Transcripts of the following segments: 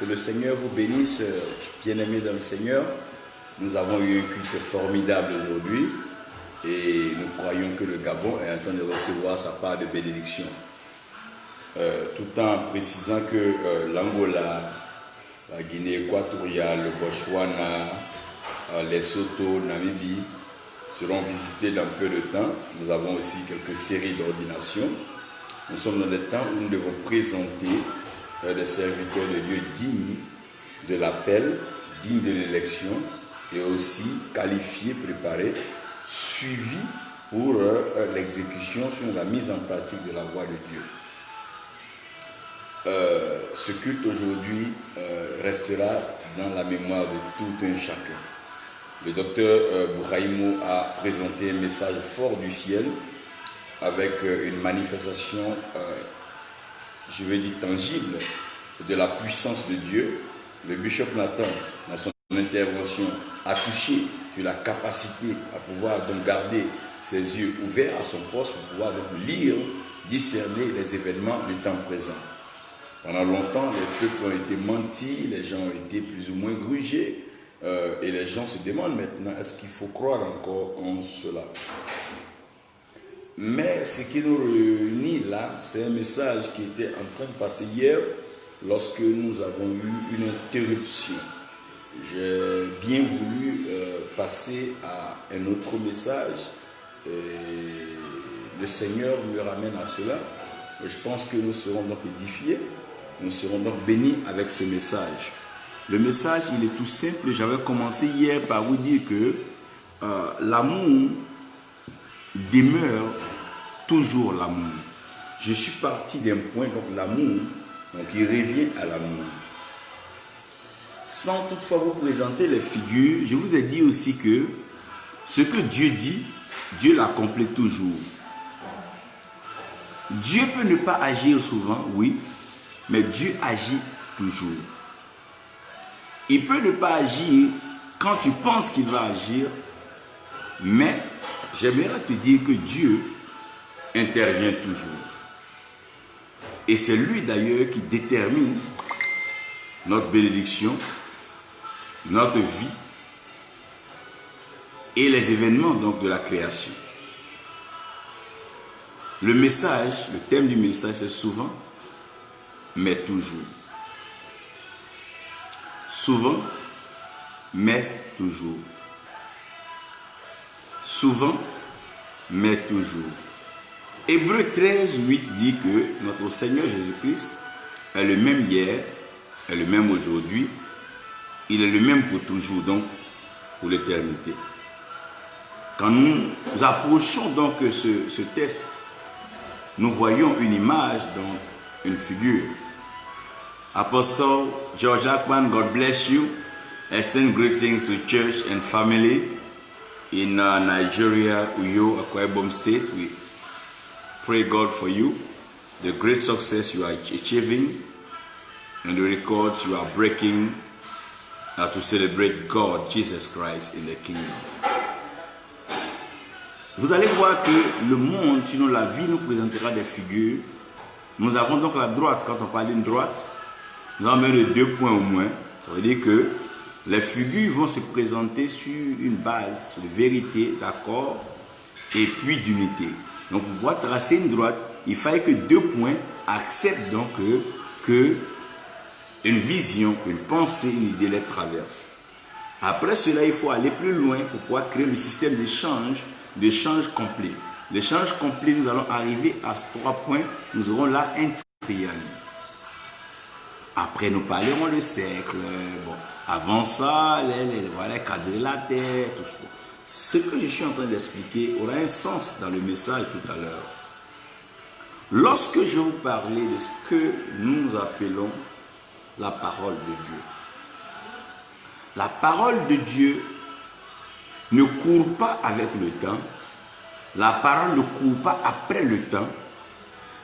Que le Seigneur vous bénisse, bien-aimés dans le Seigneur. Nous avons eu un culte formidable aujourd'hui et nous croyons que le Gabon est en train de recevoir sa part de bénédiction. Tout en précisant que l'Angola, la Guinée équatoriale, le Botswana, Lesotho, Namibie seront visités dans peu de temps. Nous avons aussi quelques séries d'ordination. Nous sommes dans des temps où nous devons présenter des serviteurs de Dieu dignes de l'appel, dignes de l'élection et aussi qualifiés, préparés, suivis pour l'exécution sur la mise en pratique de la voie de Dieu. Ce culte aujourd'hui restera dans la mémoire de tout un chacun. Le docteur Bouraïmo a présenté un message fort du ciel avec une manifestation, je vais dire tangible, de la puissance de Dieu. Le bishop Nathan, dans son intervention, a touché sur la capacité à pouvoir donc garder ses yeux ouverts à son poste pour pouvoir donc lire, discerner les événements du temps présent. Pendant longtemps, les peuples ont été mentis, les gens ont été plus ou moins grugés, et les gens se demandent maintenant, est-ce qu'il faut croire encore en cela? Mais ce qui nous réunit là, c'est un message qui était en train de passer hier, lorsque nous avons eu une interruption. J'ai bien voulu passer à un autre message, et le Seigneur me ramène à cela. Je pense que nous serons donc édifiés, nous serons donc bénis avec ce message. Le message, il est tout simple. J'avais commencé hier par vous dire que l'amour demeure toujours l'amour. Je suis parti d'un point, donc l'amour, donc il revient à l'amour. Sans toutefois vous présenter les figures, je vous ai dit aussi que ce que Dieu dit, Dieu l'accomplit toujours. Dieu peut ne pas agir souvent, oui, mais Dieu agit toujours. Il peut ne pas agir quand tu penses qu'il va agir, mais j'aimerais te dire que Dieu intervient toujours. Et c'est lui d'ailleurs qui détermine notre bénédiction, notre vie et les événements donc de la création. Le message, le thème du message, c'est souvent, mais toujours. Souvent, mais toujours. Souvent, mais toujours. Hébreux 13, 8 dit que notre Seigneur Jésus-Christ est le même hier, est le même aujourd'hui, il est le même pour toujours, donc pour l'éternité. Quand nous approchons donc ce test, nous voyons une image, donc une figure. Apostle George Ackman, God bless you. I send greetings to church and family in Nigeria, Uyo, Akwa Ibom State. We pray God for you, the great success you are achieving, and the records you are breaking to celebrate God, Jesus Christ, in the kingdom. Vous allez voir que le monde, sinon la vie, nous présentera des figures. Nous avons donc la droite, quand on parle d'une droite, nous avons de 2 points au moins. Ça veut dire que les figures vont se présenter sur une base, sur la vérité, d'accord, et puis d'unité. Donc pour pouvoir tracer une droite, il fallait que 2 points acceptent donc que une vision, une pensée, une idée les traverse. Après cela, il faut aller plus loin pour pouvoir créer le système d'échange complet. L'échange complet, nous allons arriver à 3 points. Nous aurons là un triangle. Après, nous parlerons de cercle. Bon, avant ça, les quadrilatères, tout ça. Ce que je suis en train d'expliquer aura un sens dans le message tout à l'heure. Lorsque je vais vous parler de ce que nous appelons la parole de Dieu. La parole de Dieu ne court pas avec le temps. La parole ne court pas après le temps.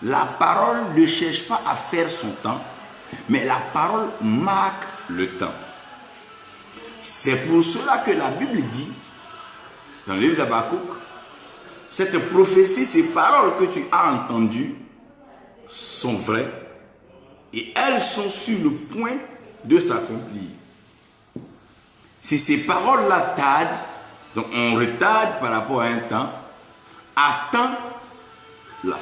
La parole ne cherche pas à faire son temps, mais la parole marque le temps. C'est pour cela que la Bible dit, dans le livre d'Habakkuk, cette prophétie, ces paroles que tu as entendues sont vraies et elles sont sur le point de s'accomplir. Si ces paroles-là tardent, donc on retarde par rapport à un temps, attends là.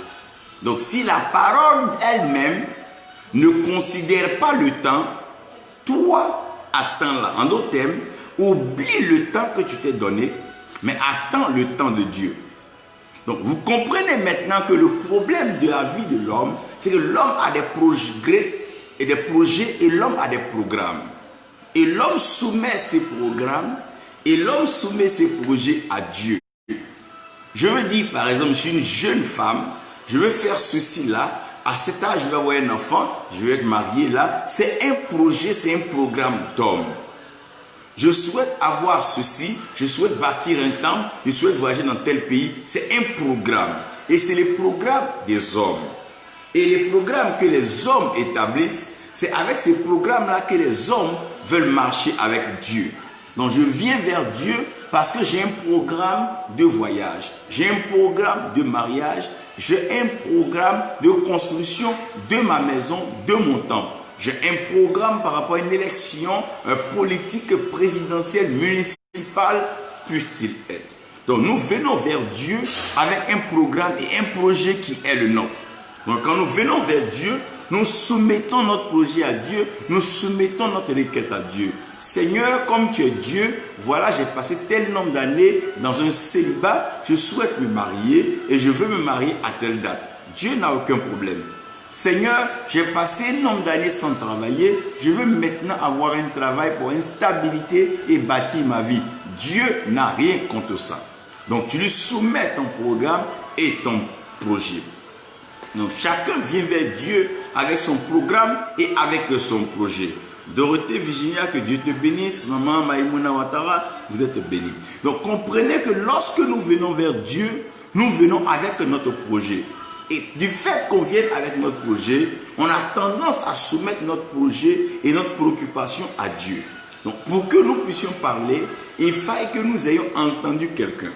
Donc si la parole elle-même ne considère pas le temps, toi attends là. En d'autres termes, oublie le temps que tu t'es donné, mais attends le temps de Dieu. Donc vous comprenez maintenant que le problème de la vie de l'homme, c'est que l'homme a des projets et l'homme a des programmes. Et l'homme soumet ses programmes et l'homme soumet ses projets à Dieu. Je veux dire, par exemple, je suis une jeune femme, je veux faire ceci là, à cet âge, je vais avoir un enfant, je vais être marié là. C'est un projet, c'est un programme d'homme. Je souhaite avoir ceci, je souhaite bâtir un temple, je souhaite voyager dans tel pays. C'est un programme. Et c'est le programme des hommes. Et les programmes que les hommes établissent, c'est avec ces programmes-là que les hommes veulent marcher avec Dieu. Donc je viens vers Dieu parce que j'ai un programme de voyage, j'ai un programme de mariage, j'ai un programme de construction de ma maison, de mon temple. J'ai un programme par rapport à une élection politique, présidentielle, municipale, puisse-t-il être. Donc nous venons vers Dieu avec un programme et un projet qui est le nôtre. Donc quand nous venons vers Dieu, nous soumettons notre projet à Dieu, nous soumettons notre requête à Dieu. Seigneur, comme tu es Dieu, voilà, j'ai passé tel nombre d'années dans un célibat, je souhaite me marier et je veux me marier à telle date. Dieu n'a aucun problème. Seigneur, j'ai passé un nombre d'années sans travailler, je veux maintenant avoir un travail pour une stabilité et bâtir ma vie. Dieu n'a rien contre ça. Donc tu lui soumets ton programme et ton projet. Donc chacun vient vers Dieu avec son programme et avec son projet. Dorothée Virginia, que Dieu te bénisse. Maman Maïmouna Ouattara, vous êtes bénis. Donc comprenez que lorsque nous venons vers Dieu, nous venons avec notre projet. Et du fait qu'on vienne avec notre projet, on a tendance à soumettre notre projet et notre préoccupation à Dieu. Donc pour que nous puissions parler, il faille que nous ayons entendu quelqu'un.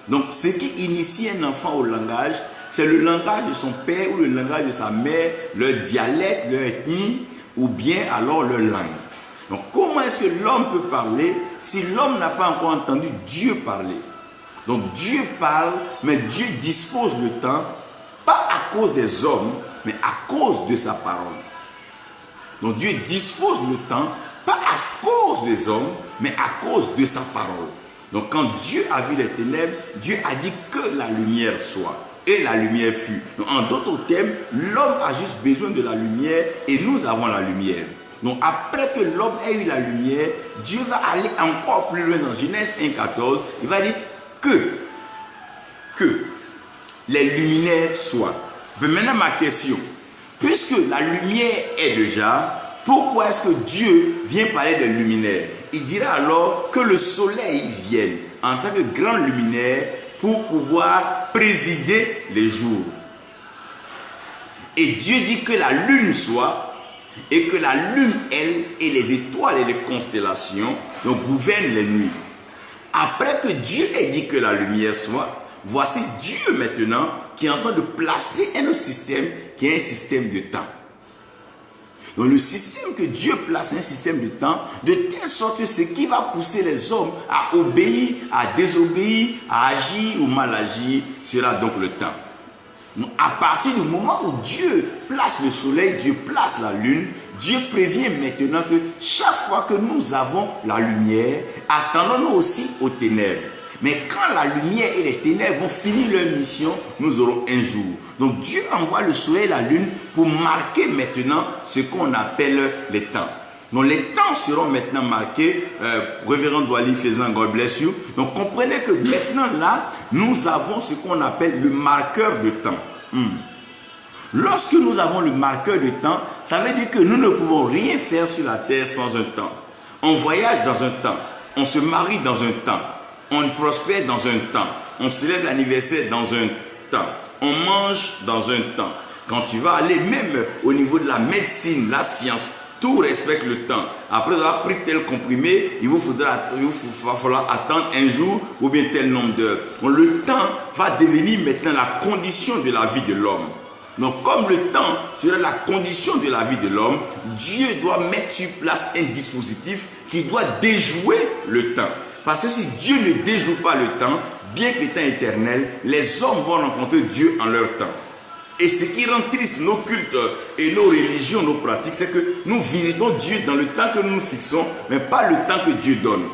Donc ce qui initie un enfant au langage, c'est le langage de son père ou le langage de sa mère, leur dialecte, leur ethnie, ou bien alors leur langue. Donc comment est-ce que l'homme peut parler si l'homme n'a pas encore entendu Dieu parler? Donc Dieu parle, mais Dieu dispose le temps, pas à cause des hommes, mais à cause de sa parole. Donc Dieu dispose le temps, pas à cause des hommes, mais à cause de sa parole. Donc quand Dieu a vu les ténèbres, Dieu a dit que la lumière soit. Et la lumière fut. Donc, en d'autres termes, l'homme a juste besoin de la lumière et nous avons la lumière. Donc après que l'homme ait eu la lumière, Dieu va aller encore plus loin dans Genèse 1,14. Il va dire que les luminaires soient. Mais maintenant ma question, puisque la lumière est déjà, pourquoi est-ce que Dieu vient parler des luminaires? Il dira alors que le soleil vienne en tant que grand luminaire pour pouvoir présider les jours. Et Dieu dit que la lune soit, et que la lune, elle, et les étoiles et les constellations, donc gouvernent les nuits. Après que Dieu ait dit que la lumière soit, voici Dieu maintenant qui est en train de placer un système qui est un système de temps. Donc le système que Dieu place, un système de temps, de telle sorte que ce qui va pousser les hommes à obéir, à désobéir, à agir ou mal agir, sera donc le temps. Donc, à partir du moment où Dieu place le soleil, Dieu place la lune, Dieu prévient maintenant que chaque fois que nous avons la lumière, attendons-nous aussi aux ténèbres. Mais quand la lumière et les ténèbres vont finir leur mission, nous aurons un jour. Donc Dieu envoie le soleil et la lune pour marquer maintenant ce qu'on appelle les temps. Donc les temps seront maintenant marqués. Révérend Douali faisant God bless you. Donc comprenez que maintenant là, nous avons ce qu'on appelle le marqueur de temps. Lorsque nous avons le marqueur de temps, ça veut dire que nous ne pouvons rien faire sur la terre sans un temps. On voyage dans un temps. On se marie dans un temps. On prospère dans un temps. On célèbre l'anniversaire dans un temps. On mange dans un temps. Quand tu vas aller même au niveau de la médecine, la science, tout respecte le temps. Après avoir pris tel comprimé, il va falloir attendre un jour ou bien tel nombre d'heures. Le temps va devenir maintenant la condition de la vie de l'homme. Donc comme le temps sera la condition de la vie de l'homme, Dieu doit mettre sur place un dispositif qui doit déjouer le temps. Parce que si Dieu ne déjoue pas le temps, bien que le temps éternel, les hommes vont rencontrer Dieu en leur temps. Et ce qui rend triste nos cultes et nos religions, nos pratiques, c'est que nous visitons Dieu dans le temps que nous nous fixons, mais pas le temps que Dieu donne.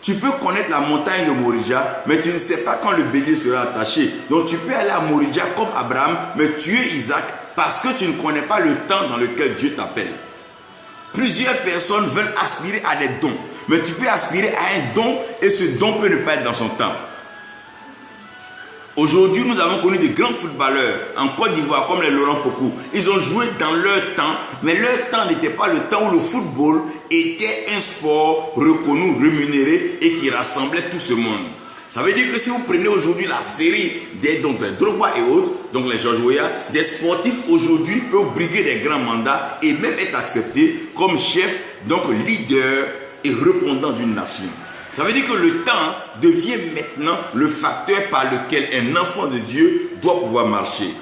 Tu peux connaître la montagne de Morija, mais tu ne sais pas quand le bélier sera attaché. Donc tu peux aller à Morija comme Abraham, mais tuer Isaac parce que tu ne connais pas le temps dans lequel Dieu t'appelle. Plusieurs personnes veulent aspirer à des dons, mais tu peux aspirer à un don et ce don peut ne pas être dans son temps. Aujourd'hui, nous avons connu de grands footballeurs en Côte d'Ivoire comme les Laurent Pokou. Ils ont joué dans leur temps, mais leur temps n'était pas le temps où le football était un sport reconnu, rémunéré et qui rassemblait tout ce monde. Ça veut dire que si vous prenez aujourd'hui la série des Drogba et autres, donc les George Weah, des sportifs aujourd'hui peuvent briguer des grands mandats et même être acceptés comme chef, donc leader et répondant d'une nation. Ça veut dire que le temps devient maintenant le facteur par lequel un enfant de Dieu doit pouvoir marcher.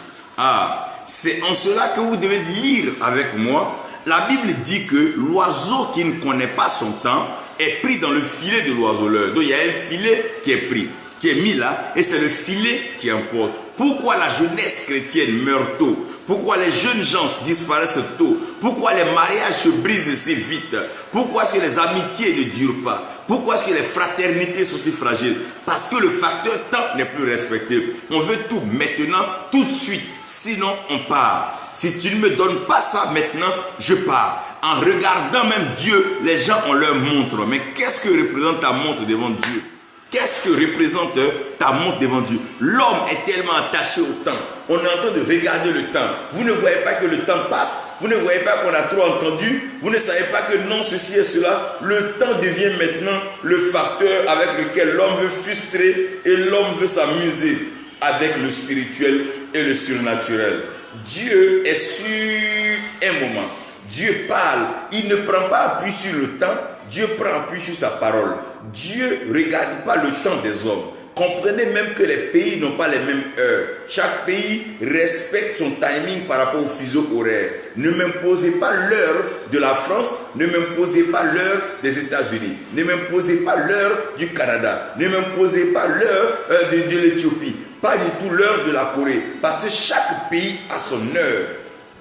C'est en cela que vous devez lire avec moi. La Bible dit que l'oiseau qui ne connaît pas son temps est pris dans le filet de l'oiseleur. Donc il y a un filet qui est pris, qui est mis là, et c'est le filet qui importe. Pourquoi la jeunesse chrétienne meurt tôt? Pourquoi les jeunes gens disparaissent tôt? Pourquoi les mariages se brisent si vite? Pourquoi est-ce que les amitiés ne durent pas? Pourquoi est-ce que les fraternités sont si fragiles? Parce que le facteur temps n'est plus respecté. On veut tout maintenant, tout de suite. Sinon, on part. Si tu ne me donnes pas ça maintenant, je pars. En regardant même Dieu, les gens ont leur montre. Mais qu'est-ce que représente ta montre devant Dieu? Qu'est-ce que représente ta montre devant Dieu? L'homme est tellement attaché au temps. On est en train de regarder le temps. Vous ne voyez pas que le temps passe. Vous ne voyez pas qu'on a trop entendu. Vous ne savez pas que non, ceci et cela. Le temps devient maintenant le facteur avec lequel l'homme veut frustrer et l'homme veut s'amuser avec le spirituel et le surnaturel. Dieu est sur un moment. Dieu parle. Il ne prend pas appui sur le temps. Dieu prend appui sur sa parole. Dieu ne regarde pas le temps des hommes. Comprenez même que les pays n'ont pas les mêmes heures. Chaque pays respecte son timing par rapport au fuseau horaire. Ne m'imposez pas l'heure de la France, ne m'imposez pas l'heure des États-Unis, ne m'imposez pas l'heure du Canada, ne m'imposez pas l'heure de l'Éthiopie, pas du tout l'heure de la Corée. Parce que chaque pays a son heure.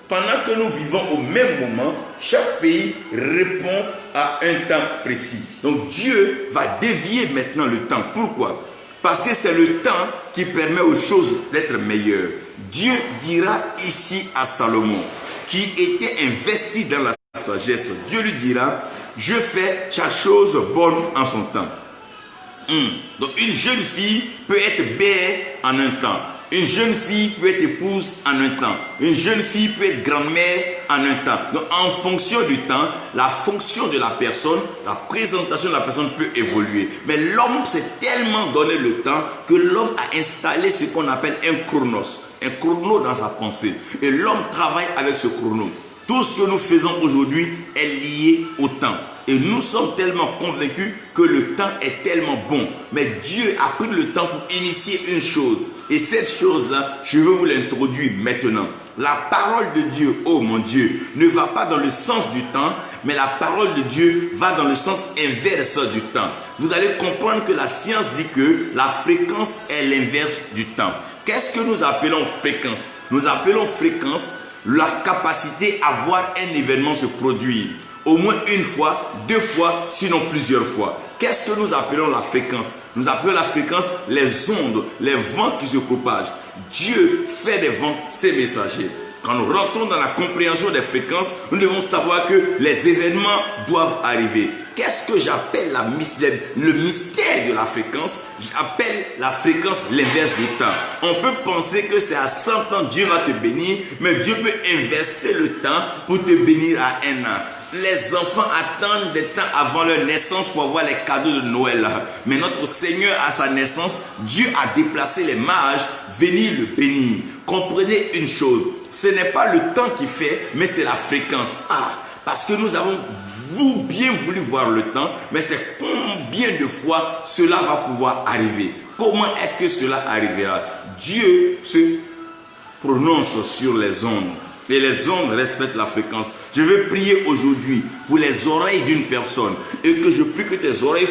Pendant que nous vivons au même moment, chaque pays répond à un temps précis. Donc Dieu va dévier maintenant le temps. Pourquoi? Parce que c'est le temps qui permet aux choses d'être meilleures. Dieu dira ici à Salomon, qui était investi dans la sagesse, Dieu lui dira, je fais chaque chose bonne en son temps. Donc une jeune fille peut être belle en un temps. Une jeune fille peut être épouse en un temps. Une jeune fille peut être grand-mère en un temps. Donc, en fonction du temps, la fonction de la personne, la présentation de la personne peut évoluer. Mais l'homme s'est tellement donné le temps que l'homme a installé ce qu'on appelle un chronos. Un chrono dans sa pensée. Et l'homme travaille avec ce chrono. Tout ce que nous faisons aujourd'hui est lié au temps. Et nous sommes tellement convaincus que le temps est tellement bon. Mais Dieu a pris le temps pour initier une chose. Et cette chose-là, je veux vous l'introduire maintenant. La parole de Dieu, oh mon Dieu, ne va pas dans le sens du temps, mais la parole de Dieu va dans le sens inverse du temps. Vous allez comprendre que la science dit que la fréquence est l'inverse du temps. Qu'est-ce que nous appelons fréquence? Nous appelons fréquence la capacité à voir un événement se produire. Au moins une fois, deux fois, sinon plusieurs fois. Qu'est-ce que nous appelons la fréquence? Nous appelons la fréquence les ondes, les vents qui se propagent. Dieu fait des vents ses messagers. Quand nous rentrons dans la compréhension des fréquences, nous devons savoir que les événements doivent arriver. Qu'est-ce que j'appelle le mystère de la fréquence? J'appelle la fréquence l'inverse du temps. On peut penser que c'est à 100 ans Dieu va te bénir, mais Dieu peut inverser le temps pour te bénir à un an. Les enfants attendent des temps avant leur naissance pour avoir les cadeaux de Noël. Mais notre Seigneur, à sa naissance, Dieu a déplacé les mages, venir le bénir. Comprenez une chose, ce n'est pas le temps qui fait, mais c'est la fréquence. Parce que nous avons bien voulu voir le temps, mais c'est combien de fois cela va pouvoir arriver? Comment est-ce que cela arrivera? Dieu se prononce sur les ondes. Et les ondes respectent la fréquence. Je vais prier aujourd'hui pour les oreilles d'une personne. Et que je prie que tes oreilles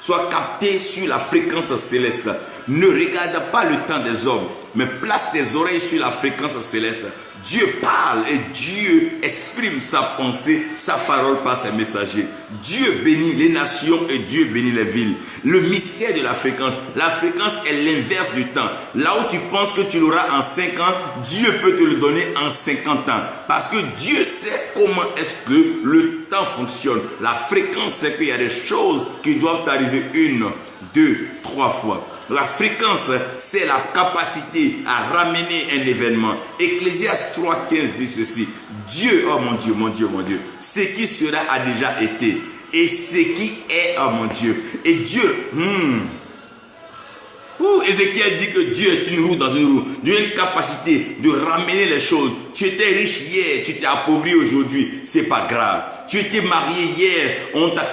soient captées sur la fréquence céleste. Ne regarde pas le temps des hommes, mais place tes oreilles sur la fréquence céleste. Dieu parle et Dieu exprime sa pensée, sa parole par ses messagers. Dieu bénit les nations et Dieu bénit les villes. Le mystère de la fréquence est l'inverse du temps. Là où tu penses que tu l'auras en 5 ans, Dieu peut te le donner en 50 ans. Parce que Dieu sait comment est-ce que le temps fonctionne. La fréquence, c'est qu'il y a des choses qui doivent arriver 1, 2, 3 fois. La fréquence, c'est la capacité à ramener un événement. Ecclésiaste 3,15 dit ceci. Dieu, oh mon Dieu, mon Dieu, mon Dieu, ce qui sera a déjà été. Et ce qui est, oh mon Dieu. Et Dieu, Ézéchiel dit que Dieu est une roue dans une roue. Dieu a une capacité de ramener les choses. Tu étais riche hier, tu t'es appauvri aujourd'hui, c'est pas grave. Tu étais marié hier,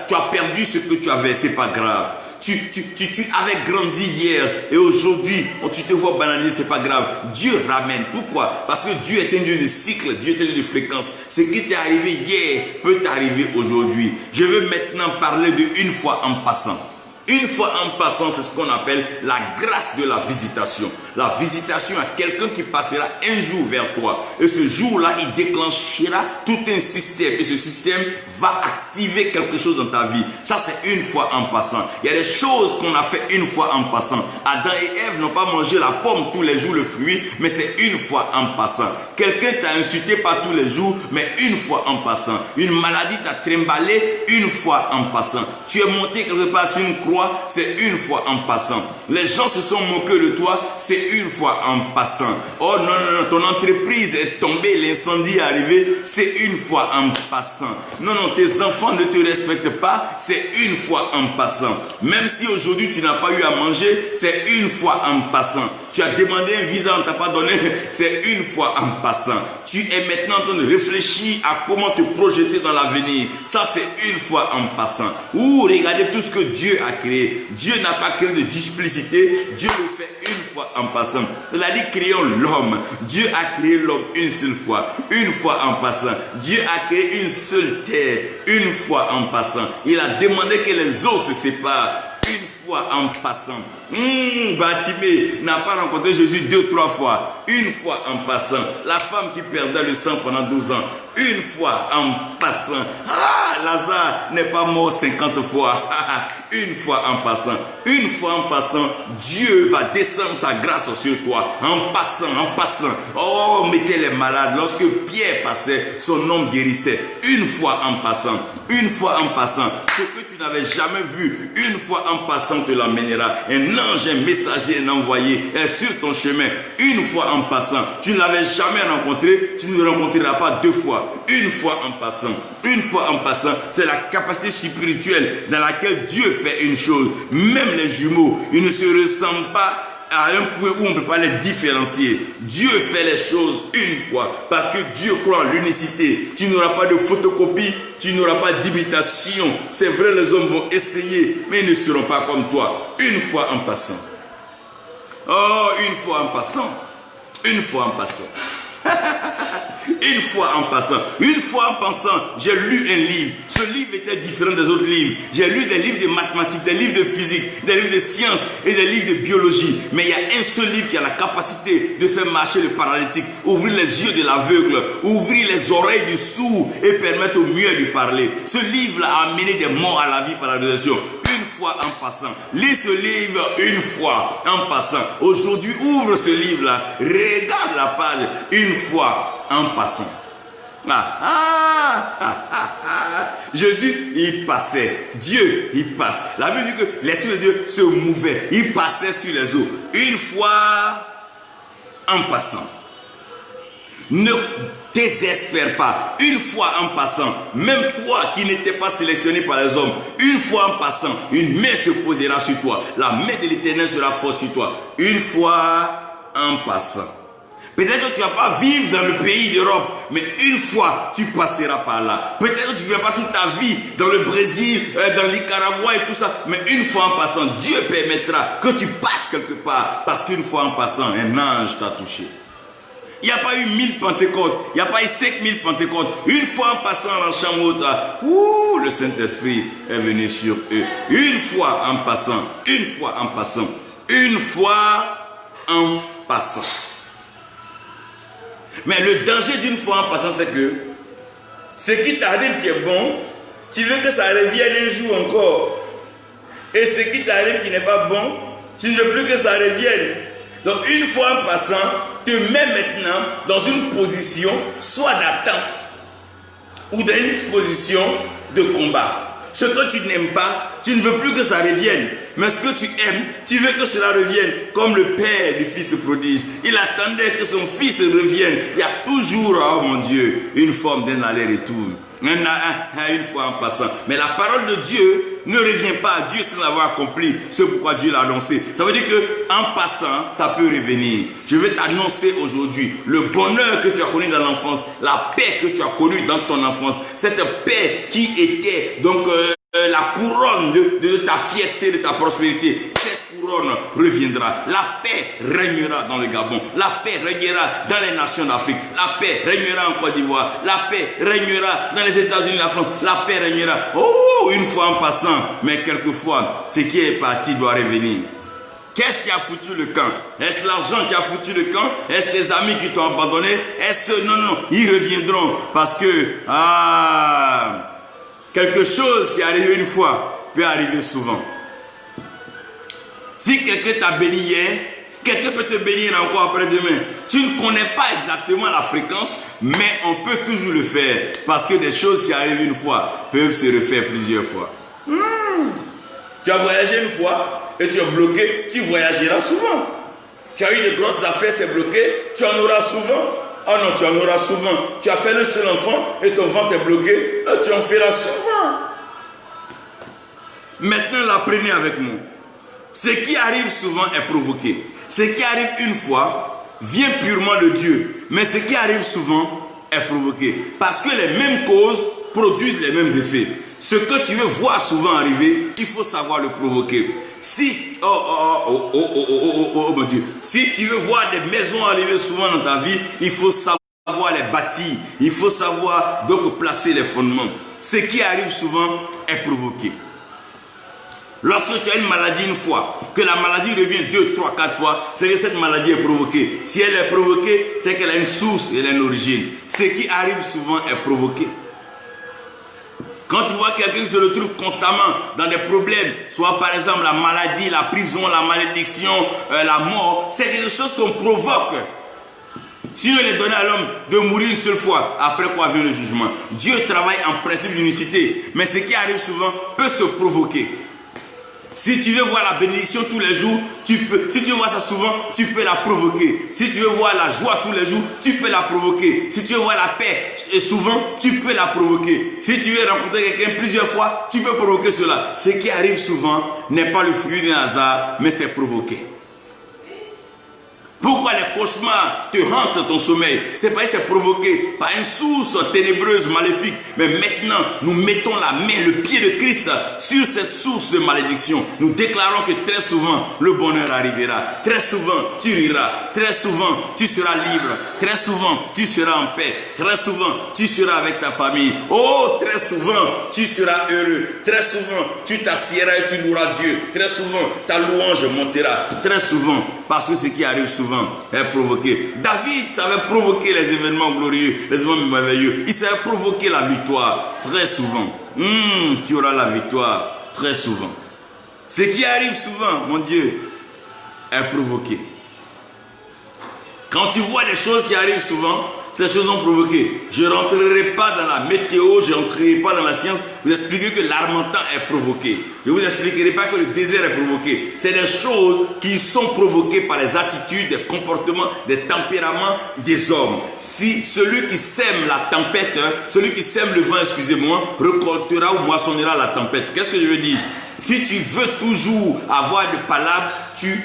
tu as perdu ce que tu avais, c'est pas grave. Tu avais grandi hier et aujourd'hui, tu te vois banaliser, c'est pas grave. Dieu ramène. Pourquoi? Parce que Dieu est un Dieu de cycle, Dieu est un Dieu de fréquence. Ce qui t'est arrivé hier peut t'arriver aujourd'hui. Je veux maintenant parler de une fois en passant. Une fois en passant, c'est ce qu'on appelle la grâce de la visitation. La visitation à quelqu'un qui passera un jour vers toi. Et ce jour-là, il déclenchera tout un système. Et ce système va activer quelque chose dans ta vie. Ça, c'est une fois en passant. Il y a des choses qu'on a fait une fois en passant. Adam et Ève n'ont pas mangé la pomme tous les jours, le fruit, mais c'est une fois en passant. Quelqu'un t'a insulté pas tous les jours, mais une fois en passant. Une maladie t'a trimballé une fois en passant. Tu es monté quelque part sur une croix, c'est une fois en passant. Les gens se sont moqués de toi, c'est une fois en passant. Oh non, non, non, ton entreprise est tombée, l'incendie est arrivé, c'est une fois en passant. Non, non, tes enfants ne te respectent pas, c'est une fois en passant. Même si aujourd'hui tu n'as pas eu à manger, c'est une fois en passant. Tu as demandé un visa, on ne t'a pas donné, c'est une fois en passant. Tu es maintenant en train de réfléchir à comment te projeter dans l'avenir. Ça, c'est une fois en passant. Ou regardez tout ce que Dieu a créé. Dieu n'a pas créé de duplicité, Dieu le fait une fois en passant. Il a dit créons l'homme. Dieu a créé l'homme une seule fois en passant. Dieu a créé une seule terre, une fois en passant. Il a demandé que les eaux se séparent. Une fois en passant. Bartimée n'a pas rencontré Jésus 2-3 fois. Une fois en passant. La femme qui perdait le sang pendant 12 ans. Une fois en passant. Ah, Lazare n'est pas mort 50 fois. Une fois en passant. Une fois en passant, Dieu va descendre sa grâce sur toi. En passant, en passant. Oh, mettez les malades. Lorsque Pierre passait, son homme guérissait. Une fois en passant. Une fois en passant. Ce que tu n'avais jamais vu, une fois en passant te l'amènera. Un ange, un messager, un envoyé est sur ton chemin. Une fois en passant. Tu ne l'avais jamais rencontré, tu ne le rencontreras pas 2 fois. Une fois en passant. Une fois en passant, c'est la capacité spirituelle dans laquelle Dieu fait une chose. Même les jumeaux, ils ne se ressemblent pas à un point où on ne peut pas les différencier. Dieu fait les choses une fois parce que Dieu croit en l'unicité. Tu n'auras pas de photocopie, tu n'auras pas d'imitation. C'est vrai, les hommes vont essayer, mais ils ne seront pas comme toi. Une fois en passant. Oh, une fois en passant. Une fois en passant. Une fois en passant. Une fois en passant, j'ai lu un livre. Ce livre était différent des autres livres. J'ai lu des livres de mathématiques, des livres de physique, des livres de sciences et des livres de biologie. Mais il y a un seul livre qui a la capacité de faire marcher le paralytique, ouvrir les yeux de l'aveugle, ouvrir les oreilles du sourd et permettre au muet de parler. Ce livre-là a amené des morts à la vie par la résurrection. Une fois en passant. Lis ce livre une fois en passant. Aujourd'hui, ouvre ce livre-là. Regarde la page une fois en passant. Jésus, il passait. Dieu, il passe. La Bible dit que l'Esprit de Dieu se mouvait. Il passait sur les eaux. Une fois en passant. Ne désespère pas. Une fois en passant, même toi qui n'étais pas sélectionné par les hommes, une fois en passant, une main se posera sur toi. La main de l'Éternel sera forte sur toi. Une fois en passant. Peut-être que tu ne vas pas vivre dans le pays d'Europe, mais une fois tu passeras par là. Peut-être que tu ne vivras pas toute ta vie dans le Brésil, dans le Nicaragua et tout ça, mais une fois en passant, Dieu permettra que tu passes quelque part, parce qu'une fois en passant, un ange t'a touché. Il n'y a pas eu 1000 Pentecôtes, il n'y a pas eu 5000 Pentecôtes. Une fois en passant dans la chambre haute, le Saint-Esprit est venu sur eux. Une fois en passant, une fois en passant, une fois en passant. Mais le danger d'une fois en passant, c'est que ce qui t'arrive qui est bon, tu veux que ça revienne un jour encore. Et ce qui t'arrive qui n'est pas bon, tu ne veux plus que ça revienne. Donc une fois en passant, te mets maintenant dans une position soit d'attente ou dans une position de combat. Ce que tu n'aimes pas, tu ne veux plus que ça revienne. Mais ce que tu aimes, tu veux que cela revienne. Comme le père du fils prodige. Il attendait que son fils revienne. Il y a toujours, oh mon Dieu, une forme d'un aller-retour. Une fois en passant. Mais la parole de Dieu ne revient pas à Dieu sans avoir accompli ce pourquoi Dieu l'a annoncé. Ça veut dire qu'en passant, ça peut revenir. Je vais t'annoncer aujourd'hui le bonheur que tu as connu dans l'enfance, la paix que tu as connue dans ton enfance, cette paix qui était donc la couronne de ta fierté, de ta prospérité. Cette couronne reviendra. La paix régnera dans le Gabon. La paix régnera dans les nations d'Afrique. La paix régnera en Côte d'Ivoire. La paix régnera dans les États-Unis, la France. La paix régnera. Oh, une fois en passant. Mais quelquefois, ce qui est parti doit revenir. Qu'est-ce qui a foutu le camp? Est-ce l'argent qui a foutu le camp? Est-ce les amis qui t'ont abandonné? Est-ce... Non, ils reviendront. Parce que... quelque chose qui est arrivé une fois peut arriver souvent. Si quelqu'un t'a béni hier, quelqu'un peut te bénir encore après-demain. Tu ne connais pas exactement la fréquence, mais on peut toujours le faire. Parce que des choses qui arrivent une fois peuvent se refaire plusieurs fois. Tu as voyagé une fois et tu es bloqué, tu voyageras souvent. Tu as eu de grosses affaires, c'est bloqué, tu en auras souvent. Oh non, tu en auras souvent. Tu as fait le seul enfant et ton ventre est bloqué. Tu en feras souvent. Maintenant, l'apprenez avec moi. Ce qui arrive souvent est provoqué. Ce qui arrive une fois vient purement de Dieu. Mais ce qui arrive souvent est provoqué. Parce que les mêmes causes produisent les mêmes effets. Ce que tu veux voir souvent arriver, il faut savoir le provoquer. Si, mon Dieu, si tu veux voir des maisons arriver souvent dans ta vie, il faut savoir les bâtir. Il faut savoir donc placer les fondements. Ce qui arrive souvent est provoqué. Lorsque tu as une maladie une fois, que la maladie revient 2, 3, 4 fois, c'est que cette maladie est provoquée. Si elle est provoquée, c'est qu'elle a une source et elle a une origine. Ce qui arrive souvent est provoqué. Quand tu vois quelqu'un qui se retrouve constamment dans des problèmes, soit par exemple la maladie, la prison, la malédiction, la mort, c'est quelque chose qu'on provoque. Sinon, il est donné à l'homme de mourir une seule fois, après quoi vient le jugement. Dieu travaille en principe d'unicité, mais ce qui arrive souvent peut se provoquer. Si tu veux voir la bénédiction tous les jours, tu peux. Si tu veux voir ça souvent, tu peux la provoquer. Si tu veux voir la joie tous les jours, tu peux la provoquer. Si tu veux voir la paix souvent, tu peux la provoquer. Si tu veux rencontrer quelqu'un plusieurs fois, tu peux provoquer cela. Ce qui arrive souvent n'est pas le fruit d'un hasard, mais c'est provoqué. Pourquoi les cauchemars te hantent ton sommeil? C'est parce que c'est provoqué par une source ténébreuse, maléfique. Mais maintenant, nous mettons la main, le pied de Christ sur cette source de malédiction. Nous déclarons que très souvent, le bonheur arrivera. Très souvent, tu riras. Très souvent, tu seras libre. Très souvent, tu seras en paix. Très souvent, tu seras avec ta famille. Oh, très souvent, tu seras heureux. Très souvent, tu t'assieras et tu loueras Dieu. Très souvent, ta louange montera. Très souvent, parce que ce qui arrive souvent est provoqué. David savait provoquer les événements glorieux, les événements merveilleux. Il savait provoquer la victoire très souvent. Tu auras la victoire très souvent. Ce qui arrive souvent, mon Dieu, est provoqué. Quand tu vois les choses qui arrivent souvent, ces choses ont provoqué. Je ne rentrerai pas dans la météo, je ne rentrerai pas dans la science. Vous expliquer que l'harmattan est provoqué. Je ne vous expliquerai pas que le désert est provoqué. C'est des choses qui sont provoquées par les attitudes, des comportements, des tempéraments des hommes. Si celui qui sème la tempête, celui qui sème le vent, excusez-moi, récoltera ou moissonnera la tempête. Qu'est-ce que je veux dire? Si tu veux toujours avoir de palabres, tu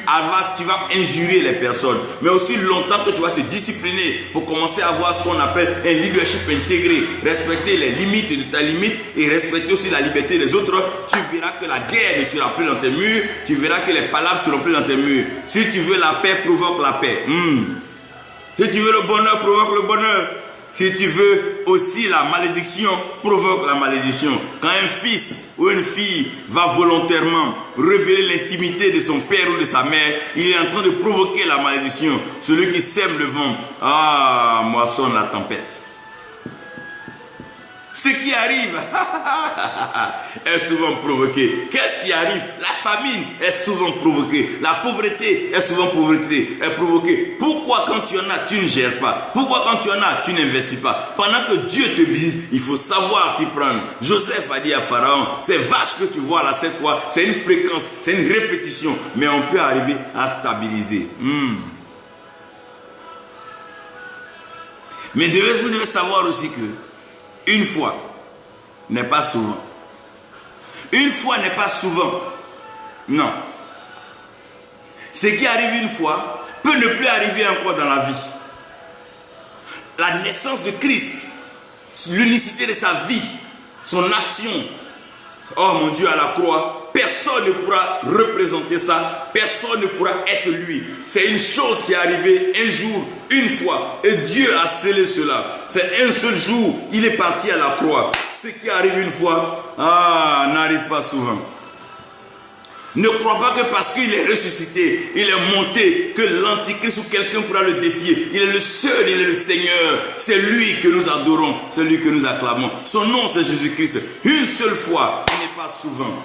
vas injurier les personnes. Mais aussi longtemps que tu vas te discipliner pour commencer à avoir ce qu'on appelle un leadership intégré. Respecter les limites de ta limite et respecter aussi la liberté des autres. Tu verras que la guerre ne sera plus dans tes murs. Tu verras que les palabres seront plus dans tes murs. Si tu veux la paix, provoque la paix. Si tu veux le bonheur, provoque le bonheur. Si tu veux aussi la malédiction, provoque la malédiction. Quand un fils ou une fille va volontairement révéler l'intimité de son père ou de sa mère, il est en train de provoquer la malédiction. Celui qui sème le vent, moissonne la tempête. Ce qui arrive est souvent provoqué. Qu'est-ce qui arrive? La famine est souvent provoquée. La pauvreté est souvent provoquée. Pourquoi quand tu en as, tu ne gères pas? Pourquoi quand tu en as, tu n'investis pas? Pendant que Dieu te visite, il faut savoir t'y prendre. Joseph a dit à Pharaon, ces vaches que tu vois là cette fois, c'est une fréquence, c'est une répétition. Mais on peut arriver à stabiliser. Mais vous devez savoir aussi que une fois n'est pas souvent. Une fois n'est pas souvent. Non. Ce qui arrive une fois peut ne plus arriver encore dans la vie. La naissance de Christ, l'unicité de sa vie, son action. Oh mon Dieu, à la croix, personne ne pourra représenter ça. Personne ne pourra être lui. C'est une chose qui est arrivée un jour, une fois. Et Dieu a scellé cela. C'est un seul jour, il est parti à la croix. Ce qui arrive une fois, n'arrive pas souvent. Ne crois pas que parce qu'il est ressuscité, il est monté, que l'antichrist ou quelqu'un pourra le défier. Il est le seul, il est le Seigneur. C'est lui que nous adorons, c'est lui que nous acclamons. Son nom c'est Jésus-Christ. Une seule fois, il n'est pas souvent.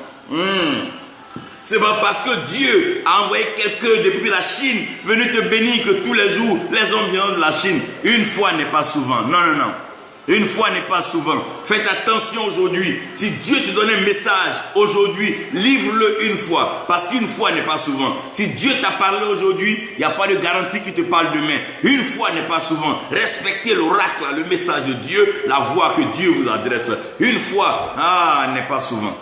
C'est pas parce que Dieu a envoyé quelqu'un depuis la Chine, venu te bénir que tous les jours, les hommes viennent de la Chine. Une fois n'est pas souvent. Non, non, non. Une fois n'est pas souvent. Faites attention aujourd'hui. Si Dieu te donne un message aujourd'hui, livre-le une fois. Parce qu'une fois n'est pas souvent. Si Dieu t'a parlé aujourd'hui, il n'y a pas de garantie qu'il te parle demain. Une fois n'est pas souvent. Respectez l'oracle, le message de Dieu, la voix que Dieu vous adresse. Une fois, n'est pas souvent.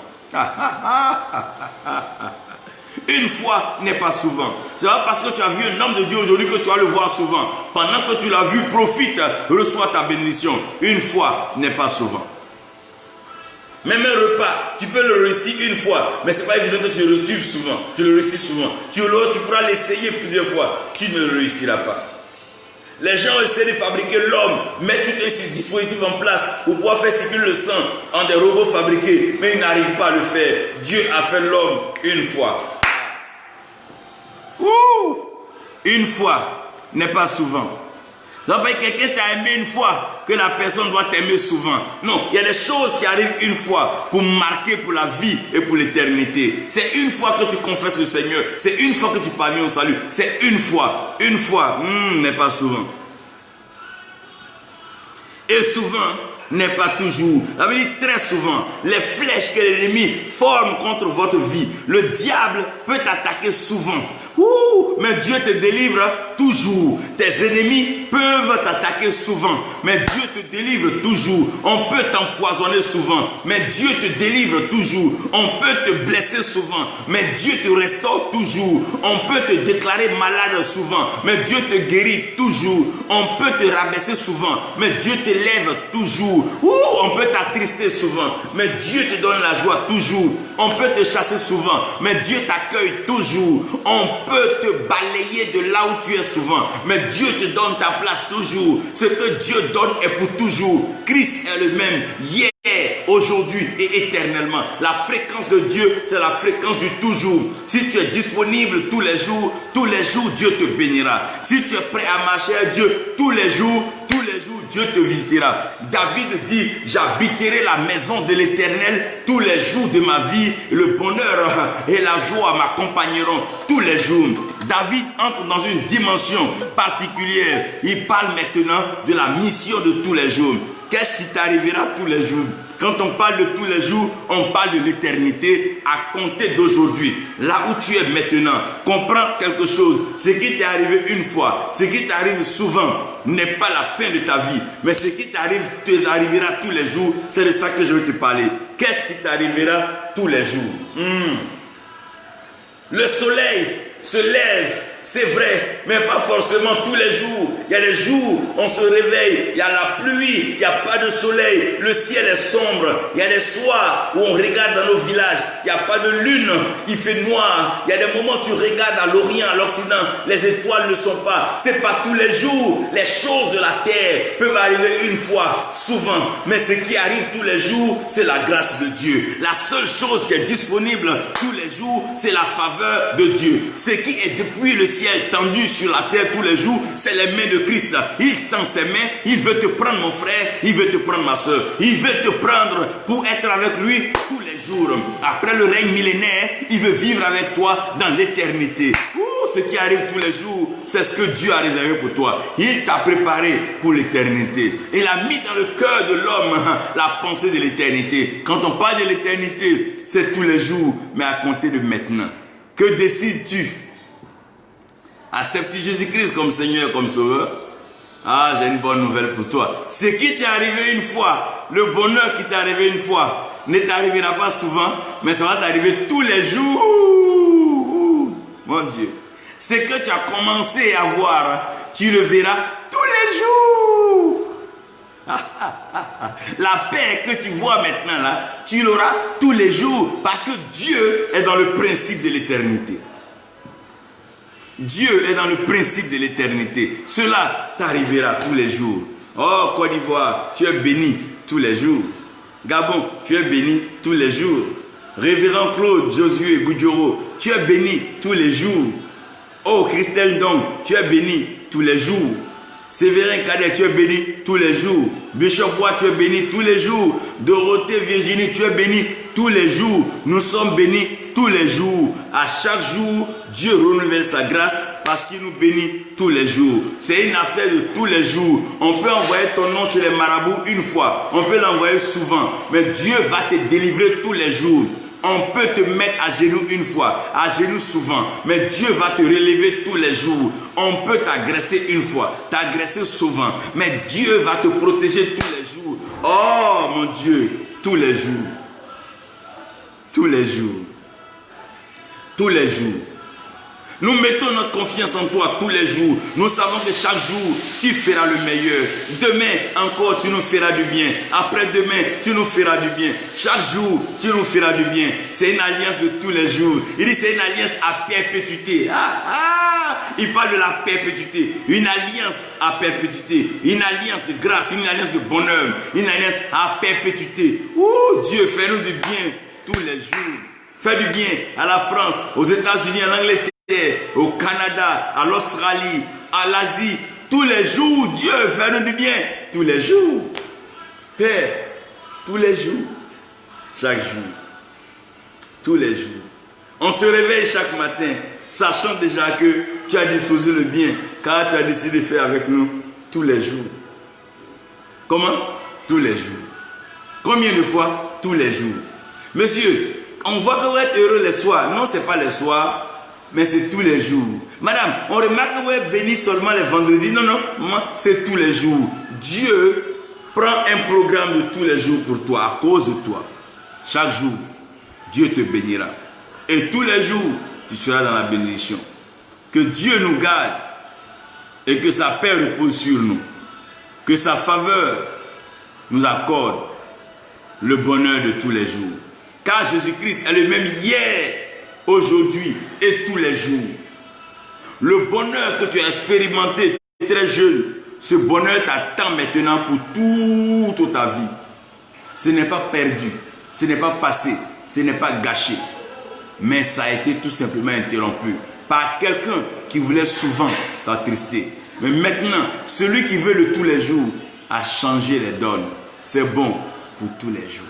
Une fois n'est pas souvent. C'est pas parce que tu as vu un homme de Dieu aujourd'hui que tu vas le voir souvent. Pendant que tu l'as vu, profite, reçois ta bénédiction. Une fois n'est pas souvent. Même un repas, tu peux le réussir une fois, mais ce n'est pas évident que tu le réussisses souvent. Tu le réussis souvent. Tu pourras l'essayer plusieurs fois. Tu ne le réussiras pas. Les gens essaient de fabriquer l'homme, mettent tout un dispositif en place pour pouvoir faire circuler le sang en des robots fabriqués, mais ils n'arrivent pas à le faire. Dieu a fait l'homme une fois. Une fois n'est pas souvent. Ça veut pas dire que quelqu'un t'a aimé une fois que la personne doit t'aimer souvent. Non, il y a des choses qui arrivent une fois pour marquer pour la vie et pour l'éternité. C'est une fois que tu confesses le Seigneur. C'est une fois que tu parviens au salut. C'est une fois. Une fois n'est pas souvent. Et souvent n'est pas toujours. Ça veut dire très souvent. Les flèches que l'ennemi forme contre votre vie, le diable peut t'attaquer souvent. Mais Dieu te délivre toujours. Tes ennemis peuvent t'attaquer souvent, mais Dieu te délivre toujours. On peut t'empoisonner souvent, mais Dieu te délivre toujours. On peut te blesser souvent, mais Dieu te restaure toujours. On peut te déclarer malade souvent, mais Dieu te guérit toujours. On peut te rabaisser souvent, mais Dieu t'élève toujours. On peut t'attrister souvent, mais Dieu te donne la joie toujours. On peut te chasser souvent, mais Dieu t'accueille toujours. On peut te balayer de là où tu es souvent, mais Dieu te donne ta place toujours. Ce que Dieu donne est pour toujours. Christ est le même hier, aujourd'hui et éternellement. La fréquence de Dieu, c'est la fréquence du toujours. Si tu es disponible tous les jours, Dieu te bénira. Si tu es prêt à marcher à Dieu tous les jours, Dieu te visitera. David dit, j'habiterai la maison de l'Éternel tous les jours de ma vie. Le bonheur et la joie m'accompagneront tous les jours. David entre dans une dimension particulière. Il parle maintenant de la mission de tous les jours. Qu'est-ce qui t'arrivera tous les jours? Quand on parle de tous les jours, on parle de l'éternité à compter d'aujourd'hui. Là où tu es maintenant, comprends quelque chose. Ce qui t'est arrivé une fois, ce qui t'arrive souvent, n'est pas la fin de ta vie. Mais ce qui t'arrivera tous les jours, c'est de ça que je veux te parler. Qu'est-ce qui t'arrivera tous les jours? Le soleil se lève C'est vrai, mais pas forcément tous les jours. Il y a des jours, on se réveille, il y a la pluie, il n'y a pas de soleil, le ciel est sombre. Il y a des soirs où on regarde dans nos villages, il n'y a pas de lune, il fait noir. Il y a des moments où tu regardes à l'Orient, à l'Occident, les étoiles ne sont pas. C'est pas tous les jours. Les choses de la terre peuvent arriver une fois, souvent. Mais ce qui arrive tous les jours, c'est la grâce de Dieu. La seule chose qui est disponible tous les jours, c'est la faveur de Dieu. Ce qui est depuis le ciel tendu sur la terre tous les jours, c'est les mains de Christ. Il tend ses mains, il veut te prendre mon frère, il veut te prendre ma soeur. Il veut te prendre pour être avec lui tous les jours. Après le règne millénaire, il veut vivre avec toi dans l'éternité. Ce qui arrive tous les jours, c'est ce que Dieu a réservé pour toi. Il t'a préparé pour l'éternité. Il a mis dans le cœur de l'homme la pensée de l'éternité. Quand on parle de l'éternité, c'est tous les jours, mais à compter de maintenant. Que décides-tu? Acceptes-tu Jésus-Christ comme Seigneur, comme Sauveur? Ah, j'ai une bonne nouvelle pour toi. Ce qui t'est arrivé une fois, le bonheur qui t'est arrivé une fois, ne t'arrivera pas souvent, mais ça va t'arriver tous les jours. Mon Dieu. Ce que tu as commencé à voir, tu le verras tous les jours. La paix que tu vois maintenant là, tu l'auras tous les jours parce que Dieu est dans le principe de l'éternité. Dieu est dans le principe de l'éternité. Cela t'arrivera tous les jours. Oh, Côte d'Ivoire, tu es béni tous les jours. Gabon, tu es béni tous les jours. Révérend Claude Josué Goudjoro, tu es béni tous les jours. Oh, Christelle Dong, tu es béni tous les jours. Séverin Cadet, tu es béni tous les jours. Bishop Bois, tu es béni tous les jours. Dorothée Virginie, tu es béni tous les jours. Nous sommes bénis tous les jours. À chaque jour, Dieu renouvelle sa grâce parce qu'il nous bénit tous les jours. C'est une affaire de tous les jours. On peut envoyer ton nom chez les marabouts une fois. On peut l'envoyer souvent. Mais Dieu va te délivrer tous les jours. On peut te mettre à genoux une fois, à genoux souvent, mais Dieu va te relever tous les jours. On peut t'agresser une fois, t'agresser souvent, mais Dieu va te protéger tous les jours. Oh mon Dieu, tous les jours, tous les jours, tous les jours. Nous mettons notre confiance en toi tous les jours. Nous savons que chaque jour, tu feras le meilleur. Demain encore, tu nous feras du bien. Après-demain, tu nous feras du bien. Chaque jour, tu nous feras du bien. C'est une alliance de tous les jours. Il dit c'est une alliance à perpétuité. Il parle de la perpétuité. Une alliance à perpétuité. Une alliance de grâce, une alliance de bonheur. Une alliance à perpétuité. Oh Dieu, fais-nous du bien tous les jours. Fais du bien à la France, aux États-Unis, à l'Angleterre, au Canada, à l'Australie, à l'Asie. Tous les jours, Dieu fait-nous du bien. Tous les jours. Père, tous les jours. Chaque jour. Tous les jours. On se réveille chaque matin, sachant déjà que tu as disposé le bien, car tu as décidé de faire avec nous tous les jours. Comment? Tous les jours. Combien de fois? Tous les jours. Monsieur, on voit que vous êtes heureux les soirs. Non, ce n'est pas les soirs, mais c'est tous les jours. Madame, on remarque que vous êtes béni seulement les vendredis. Non, non, maman, c'est tous les jours. Dieu prend un programme de tous les jours pour toi, à cause de toi. Chaque jour, Dieu te bénira. Et tous les jours, tu seras dans la bénédiction. Que Dieu nous garde et que sa paix repose sur nous. Que sa faveur nous accorde le bonheur de tous les jours. Car Jésus-Christ est le même hier, aujourd'hui et tous les jours. Le bonheur que tu as expérimenté très jeune, ce bonheur t'attend maintenant pour toute ta vie. Ce n'est pas perdu, ce n'est pas passé, ce n'est pas gâché. Mais ça a été tout simplement interrompu par quelqu'un qui voulait souvent t'attrister. Mais maintenant, celui qui veut le tous les jours a changé les donnes. C'est bon pour tous les jours.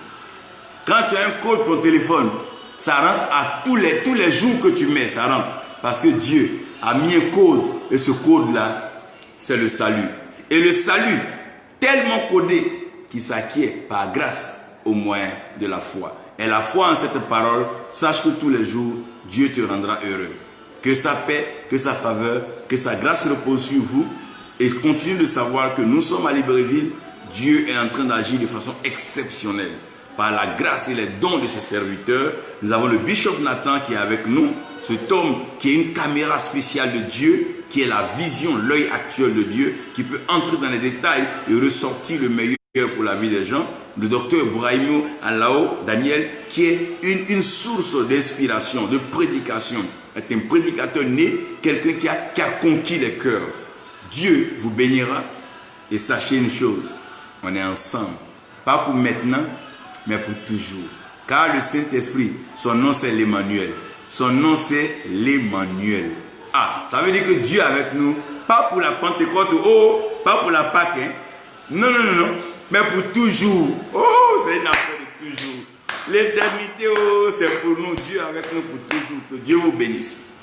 Quand tu as un code sur ton téléphone, ça rentre à tous les jours que tu mets, ça rentre. Parce que Dieu a mis un code et ce code-là, c'est le salut. Et le salut, tellement codé, qui s'acquiert par grâce au moyen de la foi. Et la foi en cette parole, sache que tous les jours, Dieu te rendra heureux. Que sa paix, que sa faveur, que sa grâce repose sur vous. Et continue de savoir que nous sommes à Libreville. Dieu est en train d'agir de façon exceptionnelle. Par la grâce et les dons de ses serviteurs, nous avons le bishop Nathan qui est avec nous Cet homme qui est une caméra spéciale de Dieu, qui est la vision, l'œil actuel de Dieu, qui peut entrer dans les détails et ressortir le meilleur pour la vie des gens. Le docteur Brahimo Alao Daniel, qui est une source d'inspiration, de prédication. Est un prédicateur né, quelqu'un qui a conquis les cœurs. Dieu vous bénira et sachez une chose, on est ensemble. Pas pour maintenant, mais pour toujours. Car le Saint-Esprit, son nom c'est l'Emmanuel. Son nom c'est l'Emmanuel. Ah, ça veut dire que Dieu est avec nous, pas pour la Pentecôte, oh, pas pour la Pâque. Hein. Non, non, non, non, mais pour toujours. Oh, c'est une affaire de toujours. L'éternité, oh, c'est pour nous. Dieu est avec nous pour toujours. Que Dieu vous bénisse.